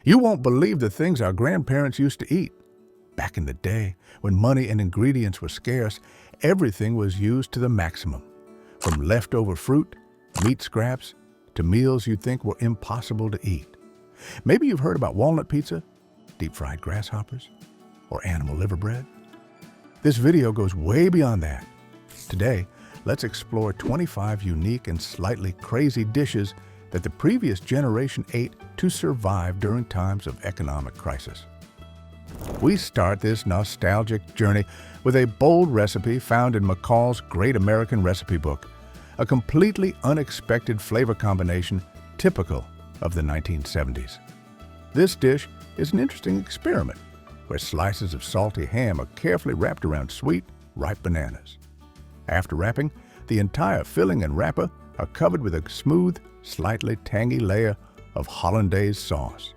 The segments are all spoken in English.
You won't believe the things our grandparents used to eat. Back in the day, when money and ingredients were scarce, everything was used to the maximum. From leftover fruit, meat scraps, to meals you'd think were impossible to eat. Maybe you've heard about walnut pizza, deep-fried grasshoppers, or animal liver bread. This video goes way beyond that. Today, let's explore 25 unique and slightly crazy dishes that the previous generation ate to survive during times of economic crisis. We start this nostalgic journey with a bold recipe found in McCall's Great American Recipe Book, a completely unexpected flavor combination typical of the 1970s. This dish is an interesting experiment where slices of salty ham are carefully wrapped around sweet, ripe bananas. After wrapping, the entire filling and wrapper are covered with a smooth, slightly tangy layer of hollandaise sauce.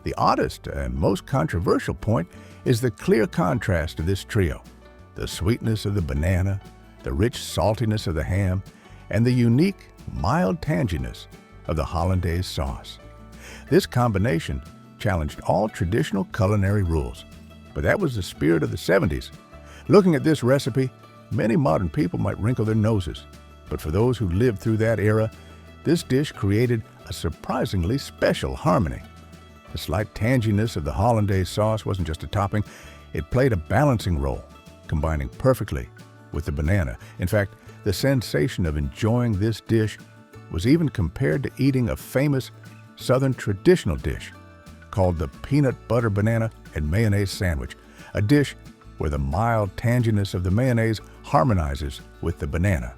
The oddest and most controversial point is the clear contrast of this trio: the sweetness of the banana, the rich saltiness of the ham, and the unique, mild tanginess of the hollandaise sauce. This combination challenged all traditional culinary rules, but that was the spirit of the 70s. Looking at this recipe, many modern people might wrinkle their noses, but for those who lived through that era, this dish created a surprisingly special harmony. The slight tanginess of the hollandaise sauce wasn't just a topping, it played a balancing role, combining perfectly with the banana. In fact, the sensation of enjoying this dish was even compared to eating a famous Southern traditional dish called the peanut butter banana and mayonnaise sandwich, a dish where the mild tanginess of the mayonnaise harmonizes with the banana.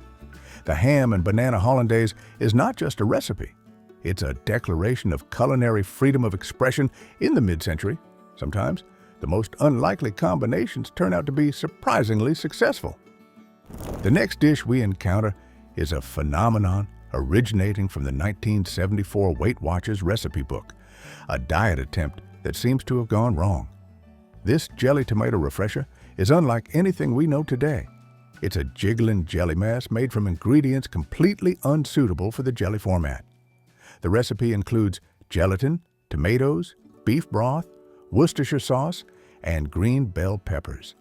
The ham and banana hollandaise is not just a recipe. It's a declaration of culinary freedom of expression in the mid-century. Sometimes, the most unlikely combinations turn out to be surprisingly successful. The next dish we encounter is a phenomenon originating from the 1974 Weight Watchers recipe book, a diet attempt that seems to have gone wrong. This jelly tomato refresher is unlike anything we know today. It's a jiggling jelly mass made from ingredients completely unsuitable for the jelly format. The recipe includes gelatin, tomatoes, beef broth, Worcestershire sauce, and green bell peppers.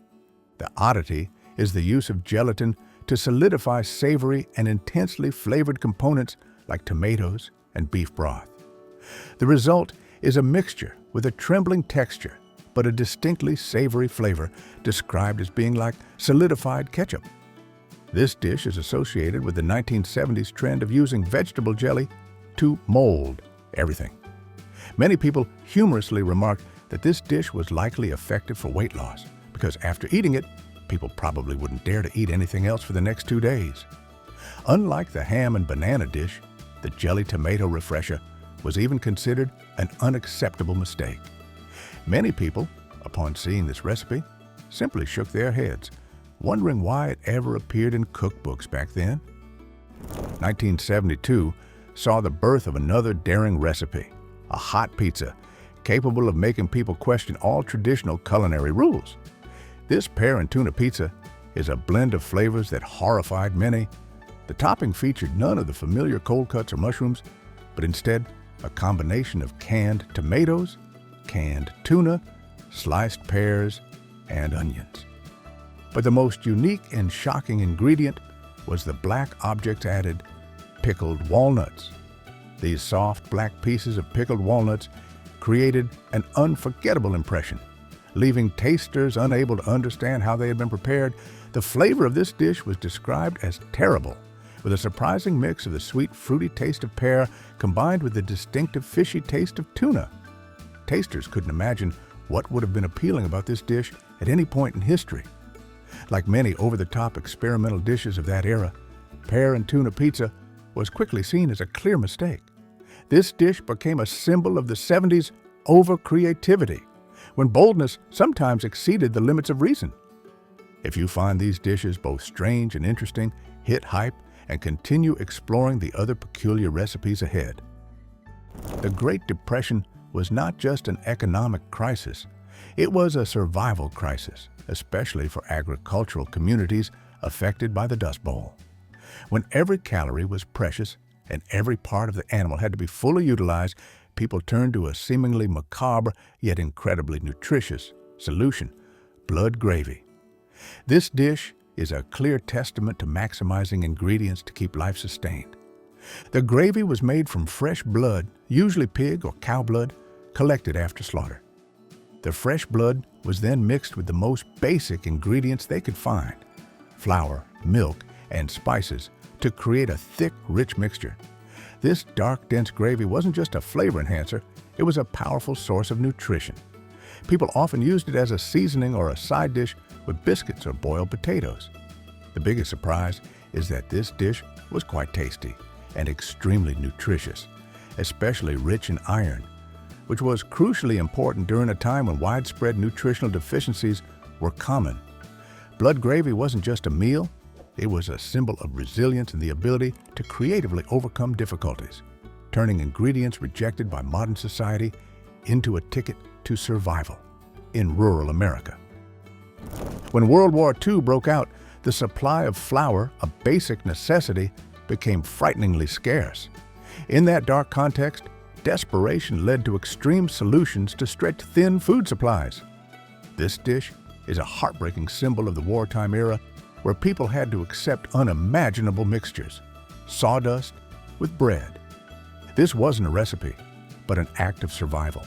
The oddity is the use of gelatin to solidify savory and intensely flavored components like tomatoes and beef broth. The result is a mixture with a trembling texture, but a distinctly savory flavor described as being like solidified ketchup. This dish is associated with the 1970s trend of using vegetable jelly to mold everything. Many people humorously remarked that this dish was likely effective for weight loss because after eating it, people probably wouldn't dare to eat anything else for the next 2 days. Unlike the ham and banana dish, the jelly tomato refresher was even considered an unacceptable mistake. Many people, upon seeing this recipe, simply shook their heads, wondering why it ever appeared in cookbooks back then. 1972 saw the birth of another daring recipe, a hot pizza, capable of making people question all traditional culinary rules. This pear and tuna pizza is a blend of flavors that horrified many. The topping featured none of the familiar cold cuts or mushrooms, but instead a combination of canned tomatoes, canned tuna, sliced pears, and onions. But the most unique and shocking ingredient was the black objects added, pickled walnuts. These soft black pieces of pickled walnuts created an unforgettable impression, leaving tasters unable to understand how they had been prepared. The flavor of this dish was described as terrible, with a surprising mix of the sweet, fruity taste of pear combined with the distinctive fishy taste of tuna. Tasters couldn't imagine what would have been appealing about this dish at any point in history. Like many over-the-top experimental dishes of that era, pear and tuna pizza was quickly seen as a clear mistake. This dish became a symbol of the 70s over-creativity, when boldness sometimes exceeded the limits of reason. If you find these dishes both strange and interesting, hit hype and continue exploring the other peculiar recipes ahead. The Great Depression was not just an economic crisis, it was a survival crisis, especially for agricultural communities affected by the Dust Bowl. When every calorie was precious and every part of the animal had to be fully utilized, people turned to a seemingly macabre yet incredibly nutritious solution: blood gravy. This dish is a clear testament to maximizing ingredients to keep life sustained. The gravy was made from fresh blood, usually pig or cow blood, collected after slaughter. The fresh blood was then mixed with the most basic ingredients they could find: flour, milk, and spices, to create a thick, rich mixture. This dark, dense gravy wasn't just a flavor enhancer, it was a powerful source of nutrition. People often used it as a seasoning or a side dish with biscuits or boiled potatoes. The biggest surprise is that this dish was quite tasty and extremely nutritious, especially rich in iron, which was crucially important during a time when widespread nutritional deficiencies were common. Blood gravy wasn't just a meal, it was a symbol of resilience and the ability to creatively overcome difficulties, turning ingredients rejected by modern society into a ticket to survival in rural America. When World War II broke out, the supply of flour, a basic necessity, became frighteningly scarce. In that dark context, desperation led to extreme solutions to stretch thin food supplies. This dish is a heartbreaking symbol of the wartime era, where people had to accept unimaginable mixtures: sawdust with bread. This wasn't a recipe, but an act of survival.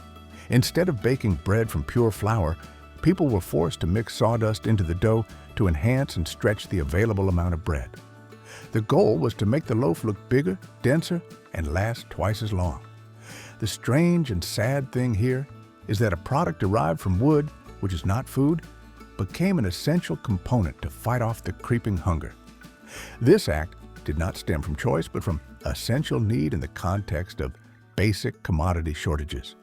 Instead of baking bread from pure flour, people were forced to mix sawdust into the dough to enhance and stretch the available amount of bread. The goal was to make the loaf look bigger, denser, and last twice as long. The strange and sad thing here is that a product derived from wood, which is not food, became an essential component to fight off the creeping hunger. This act did not stem from choice, but from essential need in the context of basic commodity shortages.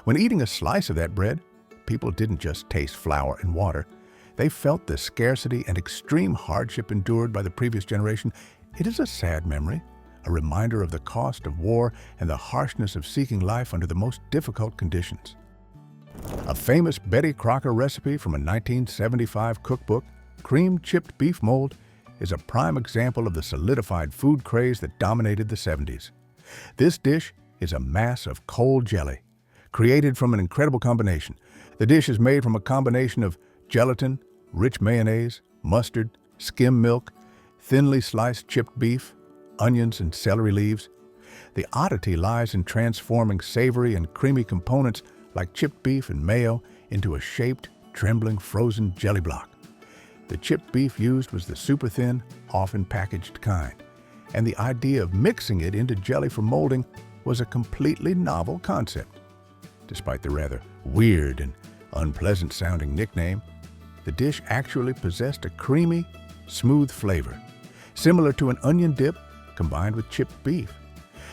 When eating a slice of that bread, people didn't just taste flour and water. They felt the scarcity and extreme hardship endured by the previous generation. It is a sad memory, a reminder of the cost of war and the harshness of seeking life under the most difficult conditions. A famous Betty Crocker recipe from a 1975 cookbook, cream chipped beef mold, is a prime example of the solidified food craze that dominated the 70s. This dish is a mass of cold jelly, created from an incredible combination. The dish is made from a combination of gelatin, rich mayonnaise, mustard, skim milk, thinly sliced chipped beef, onions, and celery leaves. The oddity lies in transforming savory and creamy components like chipped beef and mayo into a shaped, trembling, frozen jelly block. The chipped beef used was the super thin, often packaged kind, and the idea of mixing it into jelly for molding was a completely novel concept. Despite the rather weird and unpleasant sounding nickname, the dish actually possessed a creamy, smooth flavor, similar to an onion dip combined with chipped beef,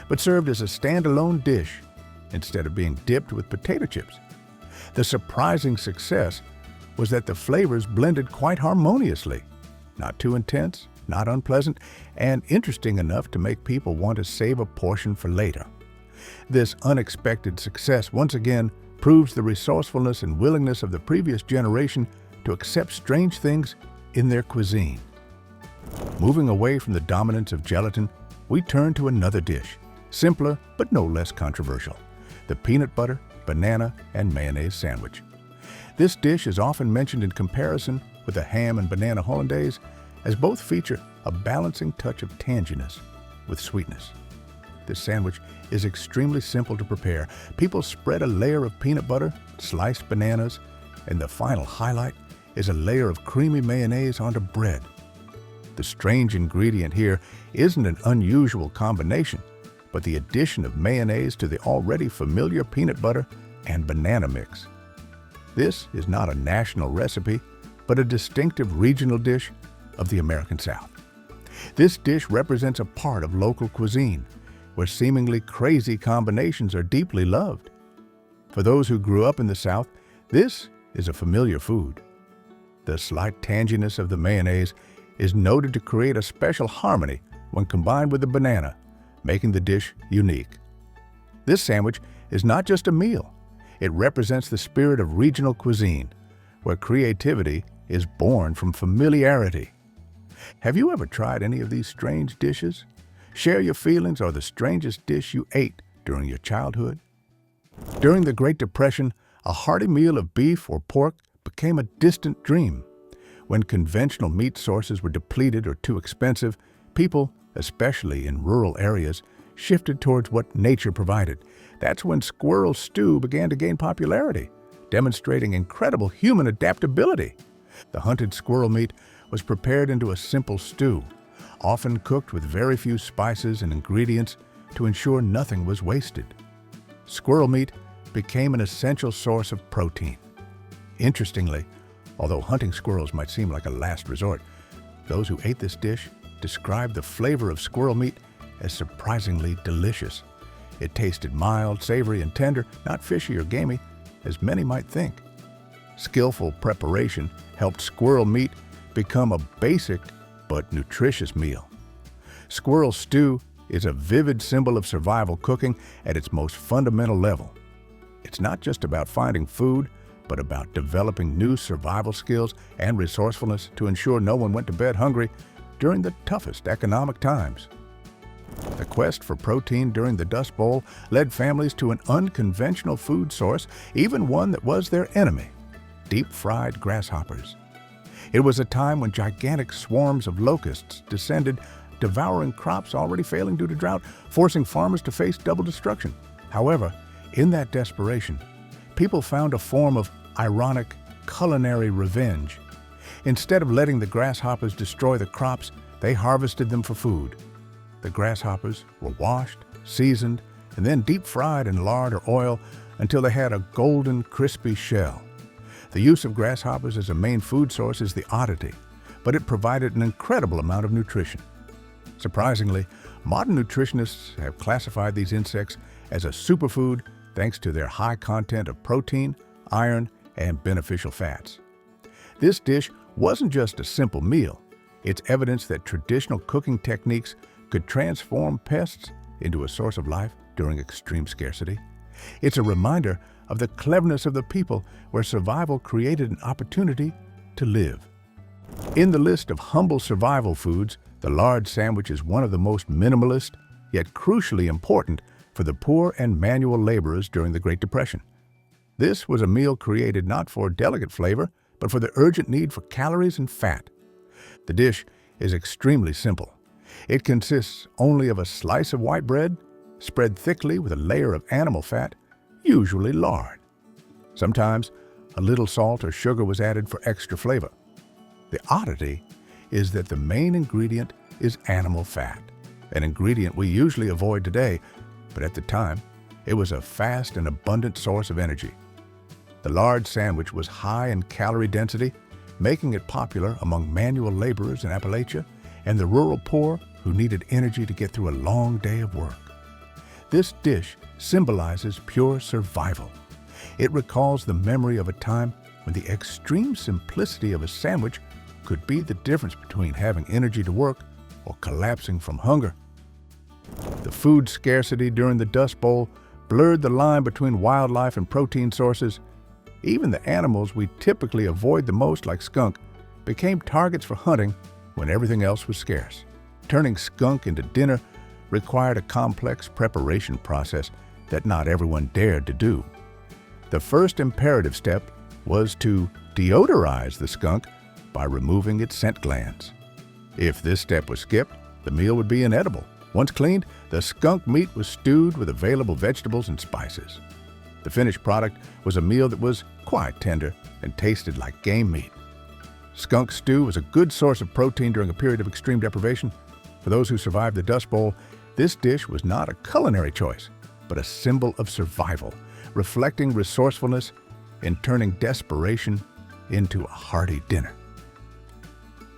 but served as a standalone dish instead of being dipped with potato chips. The surprising success was that the flavors blended quite harmoniously, not too intense, not unpleasant, and interesting enough to make people want to save a portion for later. This unexpected success once again proves the resourcefulness and willingness of the previous generation to accept strange things in their cuisine. Moving away from the dominance of gelatin, we turn to another dish, simpler but no less controversial: the peanut butter, banana, and mayonnaise sandwich. This dish is often mentioned in comparison with the ham and banana hollandaise, as both feature a balancing touch of tanginess with sweetness. This sandwich is extremely simple to prepare. People spread a layer of peanut butter, sliced bananas, and the final highlight is a layer of creamy mayonnaise onto bread. The strange ingredient here isn't an unusual combination, but the addition of mayonnaise to the already familiar peanut butter and banana mix. This is not a national recipe, but a distinctive regional dish of the American South. This dish represents a part of local cuisine, where seemingly crazy combinations are deeply loved. For those who grew up in the South, this is a familiar food. The slight tanginess of the mayonnaise is noted to create a special harmony when combined with the banana, making the dish unique. This sandwich is not just a meal. It represents the spirit of regional cuisine, where creativity is born from familiarity. Have you ever tried any of these strange dishes? Share your feelings or the strangest dish you ate during your childhood. During the Great Depression, a hearty meal of beef or pork became a distant dream. When conventional meat sources were depleted or too expensive, people, especially in rural areas, shifted towards what nature provided. That's when squirrel stew began to gain popularity, demonstrating incredible human adaptability. The hunted squirrel meat was prepared into a simple stew, often cooked with very few spices and ingredients to ensure nothing was wasted. Squirrel meat became an essential source of protein. Interestingly, although hunting squirrels might seem like a last resort, those who ate this dish described the flavor of squirrel meat as surprisingly delicious. It tasted mild, savory, and tender, not fishy or gamey, as many might think. Skillful preparation helped squirrel meat become a basic but nutritious meal. Squirrel stew is a vivid symbol of survival cooking at its most fundamental level. It's not just about finding food, but about developing new survival skills and resourcefulness to ensure no one went to bed hungry during the toughest economic times. The quest for protein during the Dust Bowl led families to an unconventional food source, even one that was their enemy: deep-fried grasshoppers. It was a time when gigantic swarms of locusts descended, devouring crops already failing due to drought, forcing farmers to face double destruction. However, in that desperation, people found a form of ironic culinary revenge. Instead of letting the grasshoppers destroy the crops, they harvested them for food. The grasshoppers were washed, seasoned, and then deep-fried in lard or oil until they had a golden, crispy shell. The use of grasshoppers as a main food source is the oddity, but it provided an incredible amount of nutrition. Surprisingly, modern nutritionists have classified these insects as a superfood thanks to their high content of protein, iron, and beneficial fats. This dish wasn't just a simple meal. It's evidence that traditional cooking techniques could transform pests into a source of life during extreme scarcity. It's a reminder of the cleverness of the people where survival created an opportunity to live. In the list of humble survival foods, the lard sandwich is one of the most minimalist, yet crucially important for the poor and manual laborers during the Great Depression. This was a meal created not for delicate flavor, but for the urgent need for calories and fat. The dish is extremely simple. It consists only of a slice of white bread, spread thickly with a layer of animal fat, usually lard. Sometimes a little salt or sugar was added for extra flavor. The oddity is that the main ingredient is animal fat, an ingredient we usually avoid today, but at the time, it was a fast and abundant source of energy. The lard sandwich was high in calorie density, making it popular among manual laborers in Appalachia and the rural poor who needed energy to get through a long day of work. This dish symbolizes pure survival. It recalls the memory of a time when the extreme simplicity of a sandwich could be the difference between having energy to work or collapsing from hunger. The food scarcity during the Dust Bowl blurred the line between wildlife and protein sources. Even the animals we typically avoid the most, like skunk, became targets for hunting when everything else was scarce. Turning skunk into dinner required a complex preparation process that not everyone dared to do. The first imperative step was to deodorize the skunk by removing its scent glands. If this step was skipped, the meal would be inedible. Once cleaned, the skunk meat was stewed with available vegetables and spices. The finished product was a meal that was quite tender and tasted like game meat. Skunk stew was a good source of protein during a period of extreme deprivation. For those who survived the Dust Bowl, this dish was not a culinary choice, but a symbol of survival, reflecting resourcefulness in turning desperation into a hearty dinner.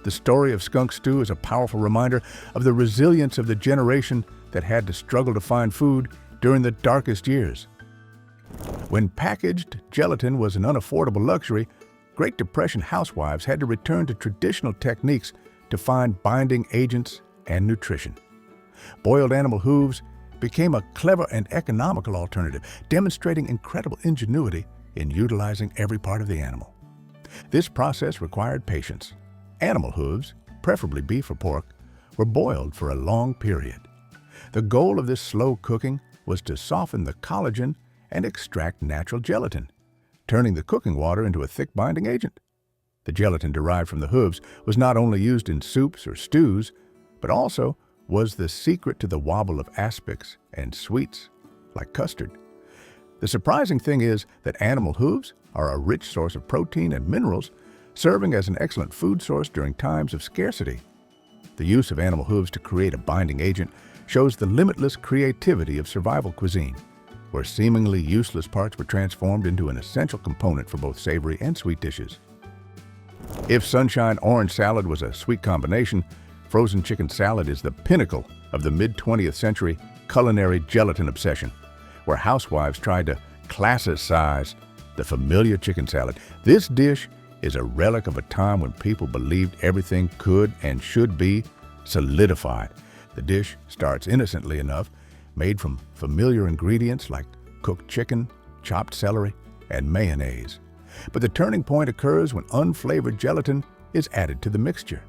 The story of skunk stew is a powerful reminder of the resilience of the generation that had to struggle to find food during the darkest years. When packaged gelatin was an unaffordable luxury, Great Depression housewives had to return to traditional techniques to find binding agents and nutrition. Boiled animal hooves became a clever and economical alternative, demonstrating incredible ingenuity in utilizing every part of the animal. This process required patience. Animal hooves, preferably beef or pork, were boiled for a long period. The goal of this slow cooking was to soften the collagen and extract natural gelatin, turning the cooking water into a thick binding agent. The gelatin derived from the hooves was not only used in soups or stews, but also was the secret to the wobble of aspics and sweets, like custard. The surprising thing is that animal hooves are a rich source of protein and minerals, serving as an excellent food source during times of scarcity. The use of animal hooves to create a binding agent shows the limitless creativity of survival cuisine, where seemingly useless parts were transformed into an essential component for both savory and sweet dishes. If sunshine orange salad was a sweet combination, frozen chicken salad is the pinnacle of the mid-20th century culinary gelatin obsession, where housewives tried to classicize the familiar chicken salad. This dish is a relic of a time when people believed everything could and should be solidified. The dish starts innocently enough, made from familiar ingredients like cooked chicken, chopped celery, and mayonnaise. But the turning point occurs when unflavored gelatin is added to the mixture.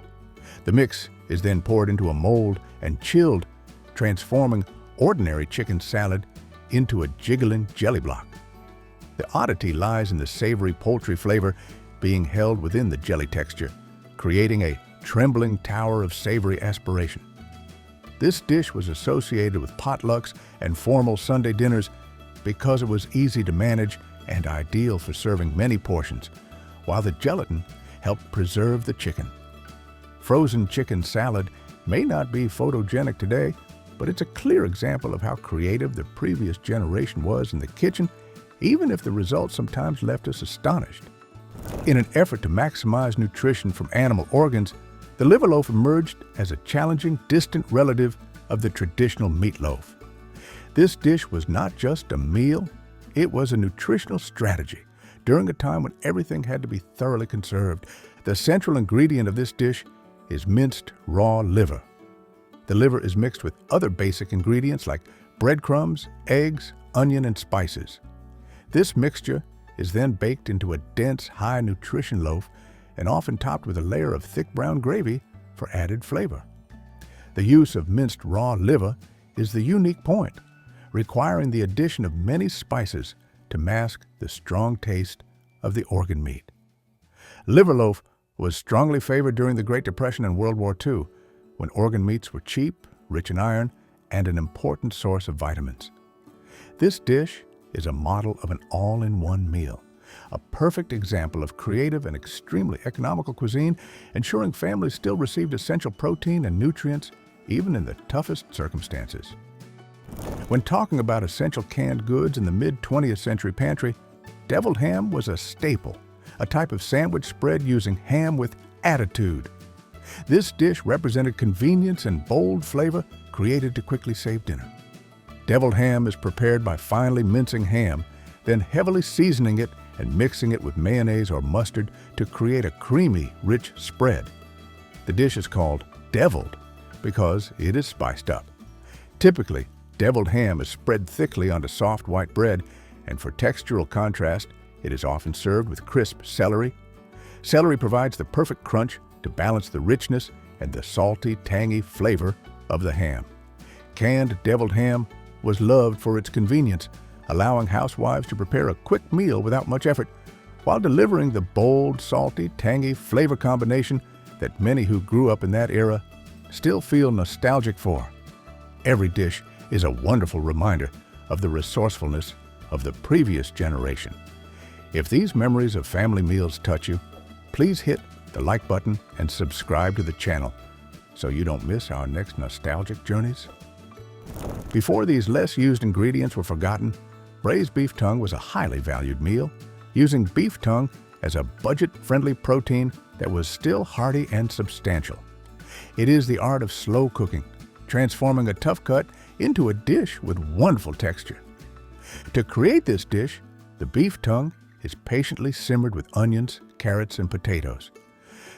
The mix is then poured into a mold and chilled, transforming ordinary chicken salad into a jiggling jelly block. The oddity lies in the savory poultry flavor being held within the jelly texture, creating a trembling tower of savory aspiration. This dish was associated with potlucks and formal Sunday dinners because it was easy to manage and ideal for serving many portions, while the gelatin helped preserve the chicken. Frozen chicken salad may not be photogenic today, but it's a clear example of how creative the previous generation was in the kitchen, even if the results sometimes left us astonished. In an effort to maximize nutrition from animal organs, the liver loaf emerged as a challenging, distant relative of the traditional meatloaf. This dish was not just a meal, it was a nutritional strategy during a time when everything had to be thoroughly conserved. The central ingredient of this dish is minced raw liver. The liver is mixed with other basic ingredients like breadcrumbs, eggs, onion, and spices. This mixture is then baked into a dense, high-nutrition loaf and often topped with a layer of thick brown gravy for added flavor. The use of minced raw liver is the unique point, requiring the addition of many spices to mask the strong taste of the organ meat. Liver loaf was strongly favored during the Great Depression and World War II, when organ meats were cheap, rich in iron, and an important source of vitamins. This dish is a model of an all-in-one meal, a perfect example of creative and extremely economical cuisine, ensuring families still received essential protein and nutrients even in the toughest circumstances. When talking about essential canned goods in the mid-20th century pantry, deviled ham was a staple, a type of sandwich spread using ham with attitude. This dish represented convenience and bold flavor created to quickly save dinner. Deviled ham is prepared by finely mincing ham, then heavily seasoning it and mixing it with mayonnaise or mustard to create a creamy, rich spread. The dish is called deviled because it is spiced up. Typically, deviled ham is spread thickly onto soft white bread, and for textural contrast, it is often served with crisp celery. Celery provides the perfect crunch to balance the richness and the salty, tangy flavor of the ham. Canned deviled ham was loved for its convenience, allowing housewives to prepare a quick meal without much effort, while delivering the bold, salty, tangy flavor combination that many who grew up in that era still feel nostalgic for. Every dish is a wonderful reminder of the resourcefulness of the previous generation. If these memories of family meals touch you, please hit the like button and subscribe to the channel so you don't miss our next nostalgic journeys. Before these less used ingredients were forgotten, braised beef tongue was a highly valued meal, using beef tongue as a budget-friendly protein that was still hearty and substantial. It is the art of slow cooking, transforming a tough cut into a dish with wonderful texture. To create this dish, the beef tongue is patiently simmered with onions, carrots, and potatoes.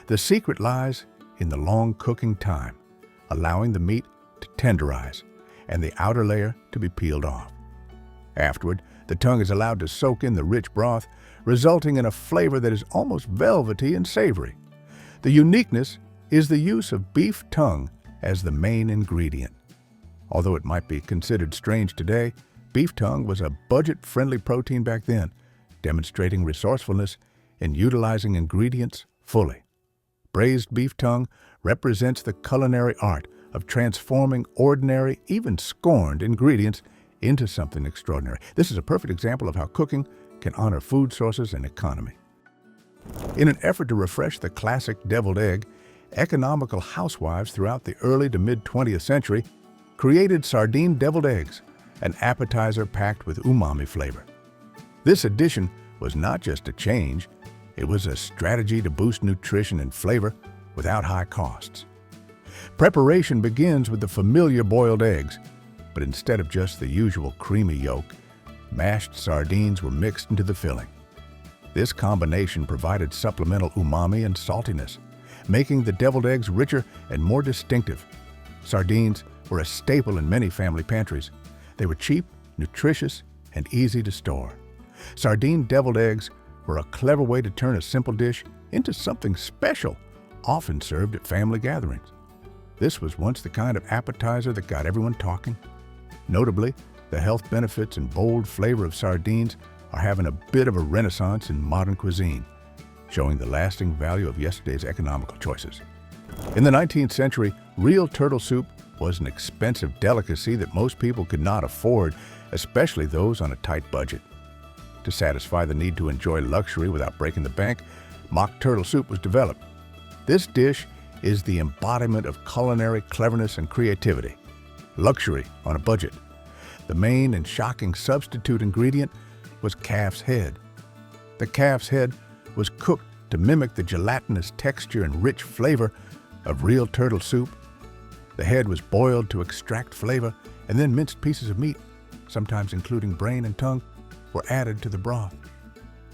The secret lies in the long cooking time, allowing the meat to tenderize and the outer layer to be peeled off. Afterward, the tongue is allowed to soak in the rich broth, resulting in a flavor that is almost velvety and savory. The uniqueness is the use of beef tongue as the main ingredient. Although it might be considered strange today, beef tongue was a budget-friendly protein back then, demonstrating resourcefulness in utilizing ingredients fully. Braised beef tongue represents the culinary art of transforming ordinary, even scorned ingredients into something extraordinary. This is a perfect example of how cooking can honor food sources and economy. In an effort to refresh the classic deviled egg, economical housewives throughout the early to mid-20th century created sardine deviled eggs, an appetizer packed with umami flavor. This addition was not just a change, it was a strategy to boost nutrition and flavor without high costs. Preparation begins with the familiar boiled eggs, but instead of just the usual creamy yolk, mashed sardines were mixed into the filling. This combination provided supplemental umami and saltiness, making the deviled eggs richer and more distinctive. Sardines were a staple in many family pantries. They were cheap, nutritious, and easy to store. Sardine deviled eggs were a clever way to turn a simple dish into something special, often served at family gatherings. This was once the kind of appetizer that got everyone talking. Notably, the health benefits and bold flavor of sardines are having a bit of a renaissance in modern cuisine, showing the lasting value of yesterday's economical choices. In the 19th century, real turtle soup was an expensive delicacy that most people could not afford, especially those on a tight budget. To satisfy the need to enjoy luxury without breaking the bank, mock turtle soup was developed. This dish is the embodiment of culinary cleverness and creativity. Luxury on a budget. The main and shocking substitute ingredient was calf's head. The calf's head was cooked to mimic the gelatinous texture and rich flavor of real turtle soup. The head was boiled to extract flavor, and then minced pieces of meat, sometimes including brain and tongue, were added to the broth.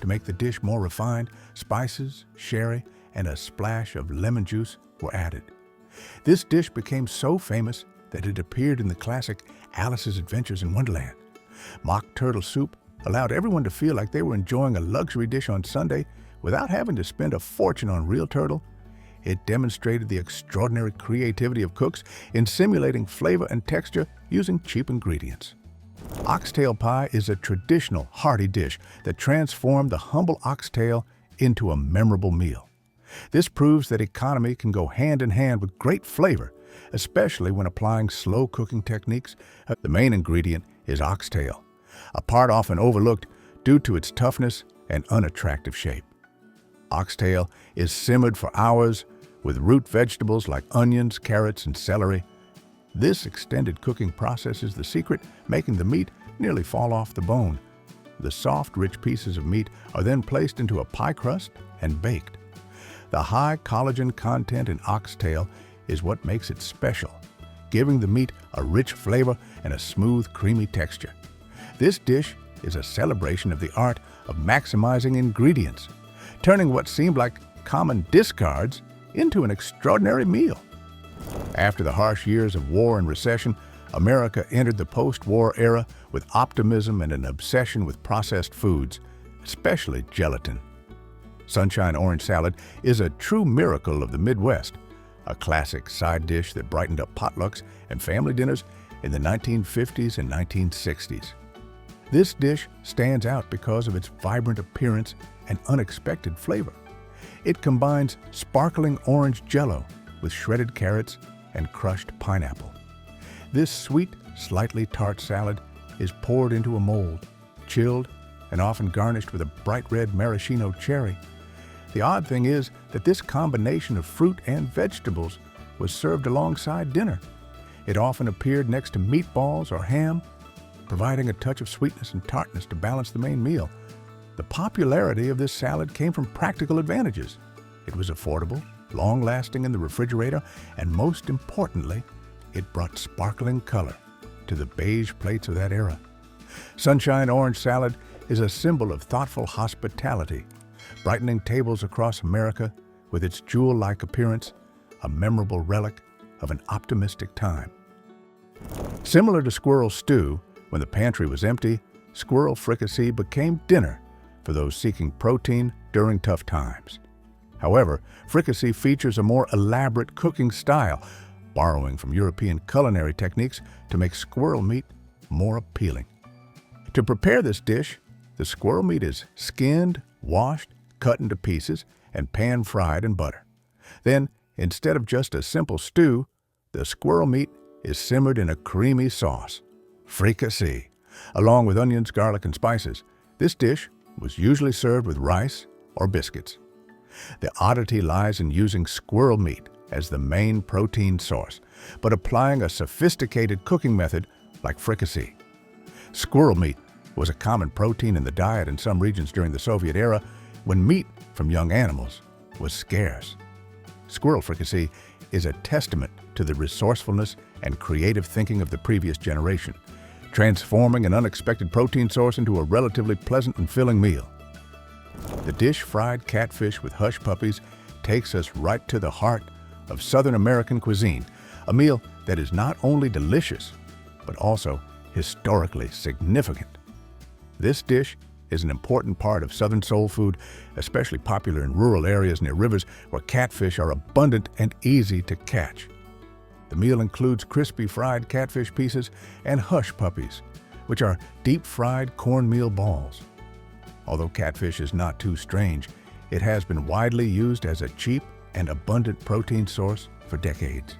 To make the dish more refined, spices, sherry, and a splash of lemon juice were added. This dish became so famous that it appeared in the classic Alice's Adventures in Wonderland. Mock turtle soup allowed everyone to feel like they were enjoying a luxury dish on Sunday without having to spend a fortune on real turtle. It demonstrated the extraordinary creativity of cooks in simulating flavor and texture using cheap ingredients. Oxtail pie is a traditional, hearty dish that transformed the humble oxtail into a memorable meal. This proves that economy can go hand in hand with great flavor, especially when applying slow cooking techniques. The main ingredient is oxtail, a part often overlooked due to its toughness and unattractive shape. Oxtail is simmered for hours with root vegetables like onions, carrots, and celery. This extended cooking process is the secret, making the meat nearly fall off the bone. The soft, rich pieces of meat are then placed into a pie crust and baked. The high collagen content in oxtail is what makes it special, giving the meat a rich flavor and a smooth, creamy texture. This dish is a celebration of the art of maximizing ingredients, turning what seemed like common discards into an extraordinary meal. After the harsh years of war and recession, America entered the post-war era with optimism and an obsession with processed foods, especially gelatin. Sunshine orange salad is a true miracle of the Midwest, a classic side dish that brightened up potlucks and family dinners in the 1950s and 1960s. This dish stands out because of its vibrant appearance and unexpected flavor. It combines sparkling orange jello with shredded carrots and crushed pineapple. This sweet, slightly tart salad is poured into a mold, chilled, and often garnished with a bright red maraschino cherry. The odd thing is that this combination of fruit and vegetables was served alongside dinner. It often appeared next to meatballs or ham, providing a touch of sweetness and tartness to balance the main meal. The popularity of this salad came from practical advantages. It was affordable, long-lasting in the refrigerator, and most importantly, it brought sparkling color to the beige plates of that era. Sunshine orange salad is a symbol of thoughtful hospitality, brightening tables across America with its jewel-like appearance, a memorable relic of an optimistic time. Similar to squirrel stew, when the pantry was empty, squirrel fricassee became dinner for those seeking protein during tough times. However, fricassee features a more elaborate cooking style, borrowing from European culinary techniques to make squirrel meat more appealing. To prepare this dish, the squirrel meat is skinned, washed, cut into pieces, and pan-fried in butter. Then, instead of just a simple stew, the squirrel meat is simmered in a creamy sauce, fricassee, along with onions, garlic, and spices. This dish was usually served with rice or biscuits. The oddity lies in using squirrel meat as the main protein source, but applying a sophisticated cooking method like fricassee. Squirrel meat was a common protein in the diet in some regions during the Soviet era when meat from young animals was scarce. Squirrel fricassee is a testament to the resourcefulness and creative thinking of the previous generation, transforming an unexpected protein source into a relatively pleasant and filling meal. The dish fried catfish with hush puppies takes us right to the heart of Southern American cuisine, a meal that is not only delicious, but also historically significant. This dish is an important part of Southern soul food, especially popular in rural areas near rivers where catfish are abundant and easy to catch. The meal includes crispy fried catfish pieces and hush puppies, which are deep-fried cornmeal balls. Although catfish is not too strange, it has been widely used as a cheap and abundant protein source for decades.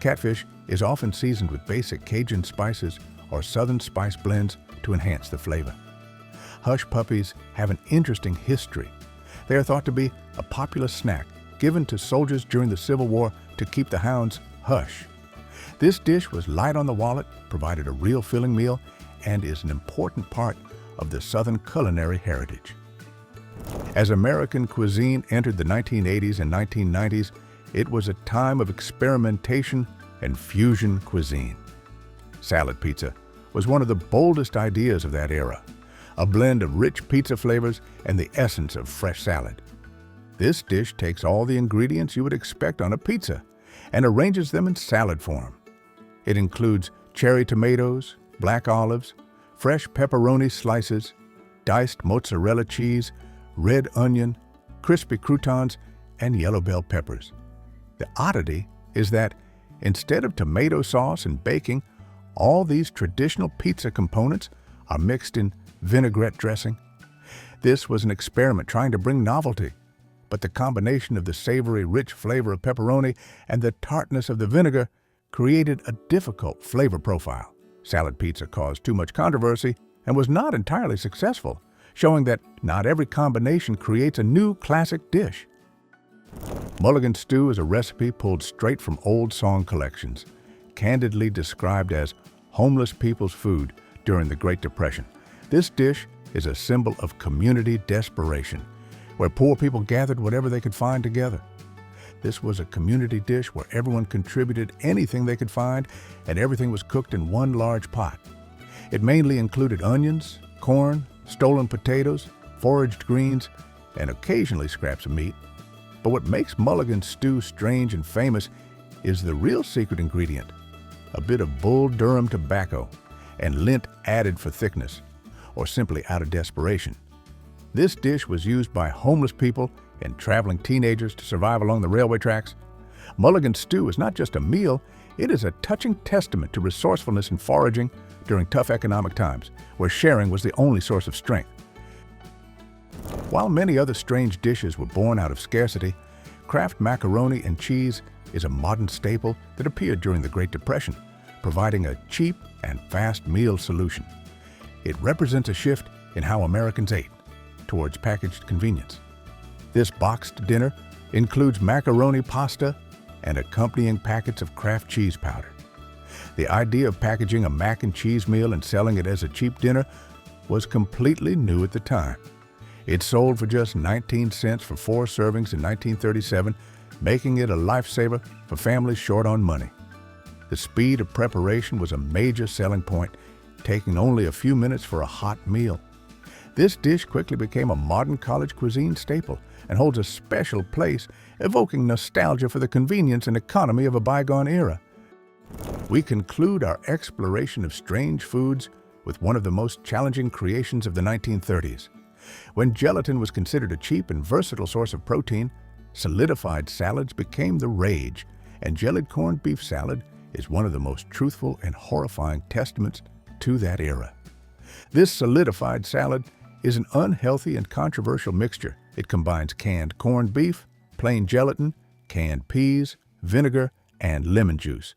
Catfish is often seasoned with basic Cajun spices or Southern spice blends to enhance the flavor. Hush puppies have an interesting history. They are thought to be a popular snack given to soldiers during the Civil War to keep the hounds hush. This dish was light on the wallet, provided a real filling meal, and is an important part of the Southern culinary heritage. As American cuisine entered the 1980s and 1990s, it was a time of experimentation and fusion cuisine. Salad pizza was one of the boldest ideas of that era, a blend of rich pizza flavors and the essence of fresh salad. This dish takes all the ingredients you would expect on a pizza and arranges them in salad form. It includes cherry tomatoes, black olives, fresh pepperoni slices, diced mozzarella cheese, red onion, crispy croutons, and yellow bell peppers. The oddity is that instead of tomato sauce and baking, all these traditional pizza components are mixed in vinaigrette dressing. This was an experiment trying to bring novelty, but the combination of the savory, rich flavor of pepperoni and the tartness of the vinegar created a difficult flavor profile. Salad pizza caused too much controversy and was not entirely successful, showing that not every combination creates a new classic dish. Mulligan stew is a recipe pulled straight from old song collections, candidly described as homeless people's food during the Great Depression. This dish is a symbol of community desperation, where poor people gathered whatever they could find together. This was a community dish where everyone contributed anything they could find, and everything was cooked in one large pot. It mainly included onions, corn, stolen potatoes, foraged greens, and occasionally scraps of meat. But what makes Mulligan stew strange and famous is the real secret ingredient, a bit of Bull Durham tobacco and lint added for thickness, or simply out of desperation. This dish was used by homeless people and traveling teenagers to survive along the railway tracks. Mulligan stew is not just a meal, it is a touching testament to resourcefulness and foraging during tough economic times, where sharing was the only source of strength. While many other strange dishes were born out of scarcity, Kraft macaroni and cheese is a modern staple that appeared during the Great Depression, providing a cheap and fast meal solution. It represents a shift in how Americans ate, towards packaged convenience. This boxed dinner includes macaroni pasta and accompanying packets of Kraft cheese powder. The idea of packaging a mac and cheese meal and selling it as a cheap dinner was completely new at the time. It sold for just 19 cents for 4 servings in 1937, making it a lifesaver for families short on money. The speed of preparation was a major selling point, taking only a few minutes for a hot meal. This dish quickly became a modern college cuisine staple and holds a special place, evoking nostalgia for the convenience and economy of a bygone era. We conclude our exploration of strange foods with one of the most challenging creations of the 1930s. When gelatin was considered a cheap and versatile source of protein, solidified salads became the rage, and jellied corned beef salad is one of the most truthful and horrifying testaments to that era. This solidified salad is an unhealthy and controversial mixture. It combines canned corned beef, plain gelatin, canned peas, vinegar, and lemon juice.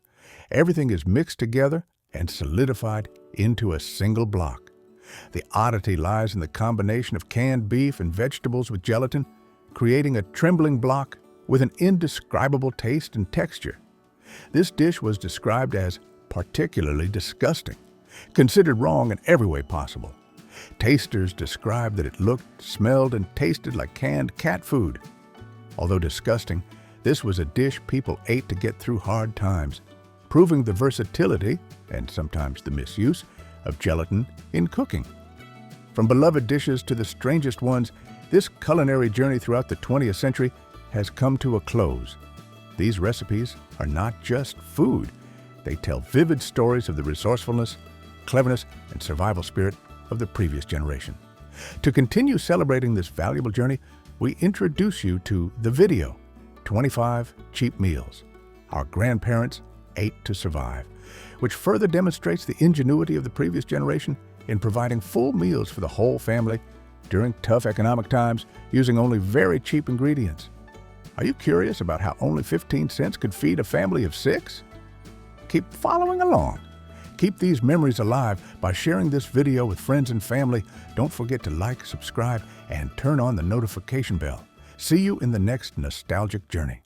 Everything is mixed together and solidified into a single block. The oddity lies in the combination of canned beef and vegetables with gelatin, creating a trembling block with an indescribable taste and texture. This dish was described as particularly disgusting, considered wrong in every way possible. Tasters described that it looked, smelled, and tasted like canned cat food. Although disgusting, this was a dish people ate to get through hard times, proving the versatility, and sometimes the misuse, of gelatin in cooking. From beloved dishes to the strangest ones, this culinary journey throughout the 20th century has come to a close. These recipes are not just food. They tell vivid stories of the resourcefulness, cleverness, and survival spirit of the previous generation. To continue celebrating this valuable journey, we introduce you to the video, 25 Cheap Meals Our Grandparents Ate to Survive, which further demonstrates the ingenuity of the previous generation in providing full meals for the whole family during tough economic times using only very cheap ingredients. Are you curious about how only 15 cents could feed a family of 6? Keep following along. Keep these memories alive by sharing this video with friends and family. Don't forget to like, subscribe, and turn on the notification bell. See you in the next nostalgic journey.